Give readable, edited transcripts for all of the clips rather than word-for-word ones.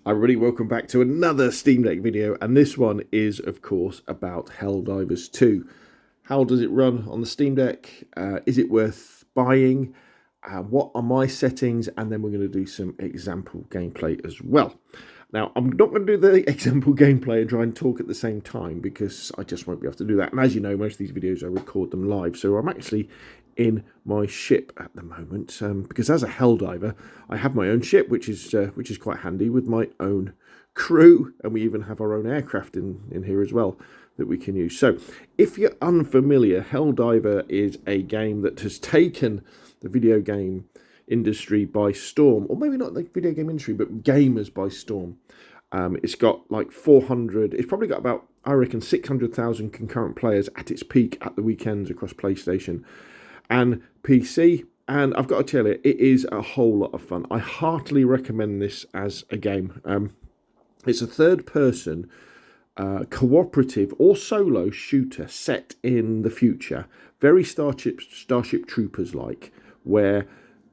Hi everybody, welcome back to another Steam Deck video, and this one is of course about Helldivers 2. How does it run on the Steam Deck? Is it worth buying? What are my settings? And then we're going to do some example gameplay as well. Now, I'm not going to do the example gameplay and try and talk at the same time because I just won't be able to do that. And as you know, most of these videos I record them live, so I'm actually in my ship at the moment because as a Helldiver I have my own ship, which is quite handy with my own crew, and we even have our own aircraft in here as well that we can use. So if you're unfamiliar, Helldiver is a game that has taken the video game industry by storm, or maybe not the video game industry but gamers by storm. It's got like 400, it's probably got about, I reckon, 600,000 concurrent players at its peak at the weekends across PlayStation and PC, and I've got to tell you, it is a whole lot of fun. I heartily recommend this as a game. It's a third-person, cooperative or solo shooter set in the future, very Starship Troopers-like, where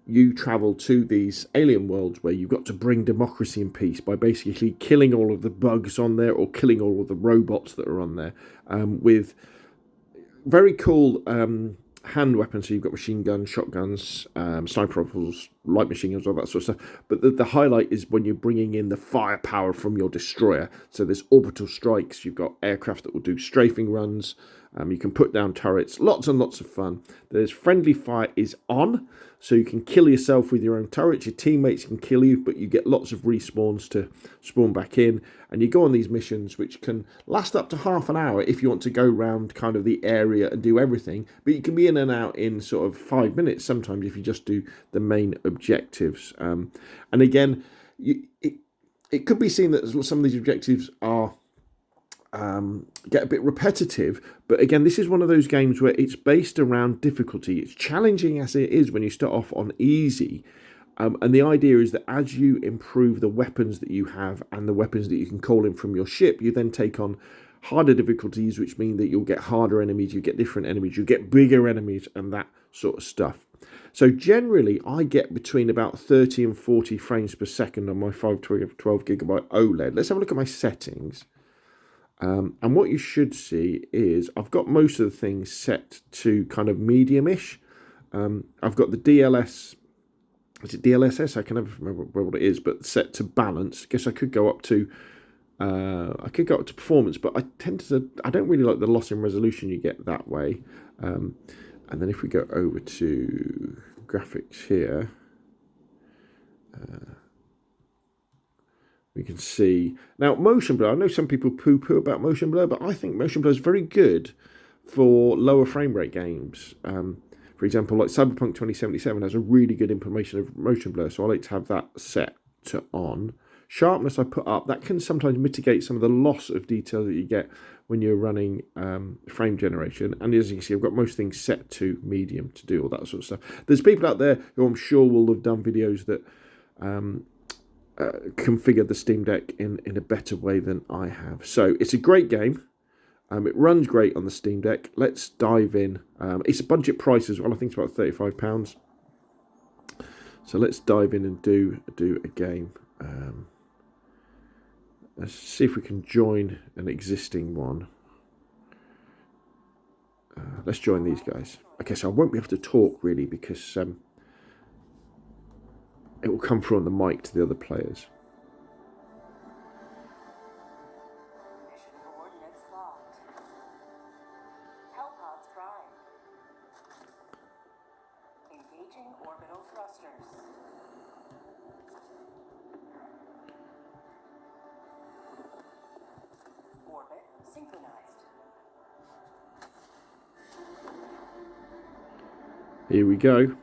you travel to these alien worlds where you've got to bring democracy and peace by basically killing all of the bugs on there or killing all of the robots that are on there, with very cool hand weapons. So you've got machine guns, shotguns, sniper rifles, light machine guns, all that sort of stuff. But the highlight is when you're bringing in the firepower from your destroyer. So there's orbital strikes. You've got aircraft that will do strafing runs. You can put down turrets. Lots and lots of fun. There's friendly fire is on, so you can kill yourself with your own turrets. Your teammates can kill you, but you get lots of respawns to spawn back in. And you go on these missions, which can last up to half an hour if you want to go around kind of the area and do everything. But you can be in and out in sort of 5 minutes sometimes if you just do the main objectives. And again, it could be seen that some of these objectives are get a bit repetitive, but again, this is one of those games where it's based around difficulty. It's challenging as it is when you start off on easy, and the idea is that as you improve the weapons that you have and the weapons that you can call in from your ship, you then take on harder difficulties, which mean that you'll get harder enemies, you get different enemies, you get bigger enemies, and that sort of stuff. So generally, I get between about 30 and 40 frames per second on my 512 gigabyte OLED. Let's have a look at my settings. And what you should see is I've got most of the things set to kind of medium-ish. I've got the DLS, is it DLSS? I can never remember what it is, but set to balance. I guess I could go up to performance, but I don't really like the loss in resolution you get that way. And then if we go over to graphics here, we can see now motion blur. I know some people poo-poo about motion blur, but I think motion blur is very good for lower frame rate games. For example, like Cyberpunk 2077 has a really good implementation of motion blur, so I like to have that set to on. Sharpness I put up. That can sometimes mitigate some of the loss of detail that you get when you're running frame generation. And as you can see, I've got most things set to medium to do all that sort of stuff. There's people out there who I'm sure will have done videos that configure the Steam Deck in a better way than I have. So it's a great game. It runs great on the Steam Deck. Let's dive in. It's a budget price as well. I think it's about £35. So let's dive in and do a game. Let's see if we can join an existing one. Let's join these guys. Okay, so I won't be able to talk really because it will come through on the mic to the other players. Mission coordinates locked. Hellpods prime. Engaging orbital thrusters. Orbit synchronized. Here we go.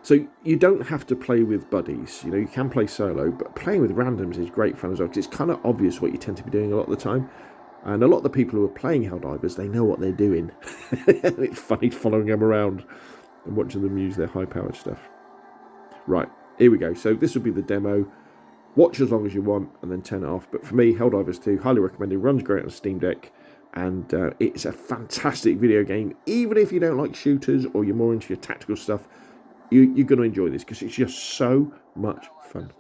So you don't have to play with buddies. You know, you can play solo, but playing with randoms is great fun as well because it's kind of obvious what you tend to be doing a lot of the time. And a lot of the people who are playing Helldivers, they know what they're doing. It's funny following them around and watching them use their high-powered stuff. Right, here we go. So this will be the demo. Watch as long as you want and then turn it off. But for me, Helldivers 2, highly recommended. Runs great on Steam Deck. And it's a fantastic video game. Even if you don't like shooters or you're more into your tactical stuff, you're going to enjoy this because it's just so much fun.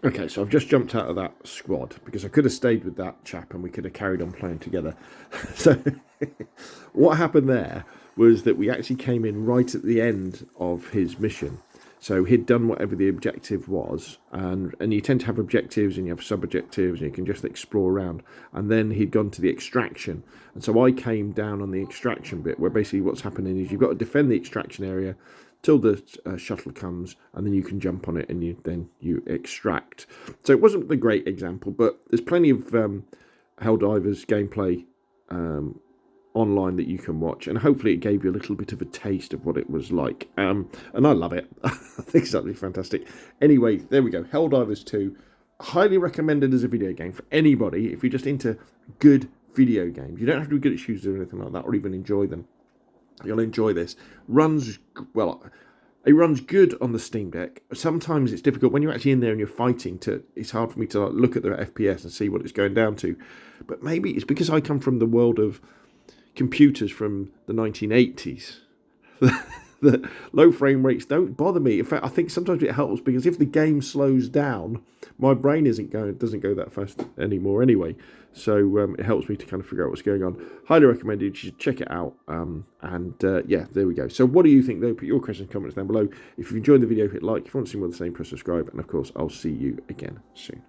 Okay, so I've just jumped out of that squad because I could have stayed with that chap and we could have carried on playing together. So what happened there was that we actually came in right at the end of his mission. So he'd done whatever the objective was, and you tend to have objectives and you have sub-objectives and you can just explore around. And then he'd gone to the extraction. And so I came down on the extraction bit where basically what's happening is you've got to defend the extraction area till the shuttle comes, and then you can jump on it and you extract. So it wasn't the great example, but there's plenty of Helldivers gameplay online that you can watch, and hopefully it gave you a little bit of a taste of what it was like. And I love it. I think it's absolutely fantastic. Anyway, there we go. Helldivers 2, highly recommended as a video game for anybody if you're just into good video games. You don't have to be good at shooters or anything like that, or even enjoy them. You'll enjoy this. It runs good on the Steam Deck. Sometimes it's difficult when you're actually in there and you're fighting. It's hard for me to look at the FPS and see what it's going down to. But maybe it's because I come from the world of computers from the 1980s. The low frame rates don't bother me. In fact, I think sometimes it helps because if the game slows down, my brain doesn't go that fast anymore anyway. So it helps me to kind of figure out what's going on. Highly recommended. You should check it out. Yeah, there we go. So what do you think though? Put your questions and comments down below. If you enjoyed the video, hit like. If you want to see more of the same, press subscribe. And of course, I'll see you again soon.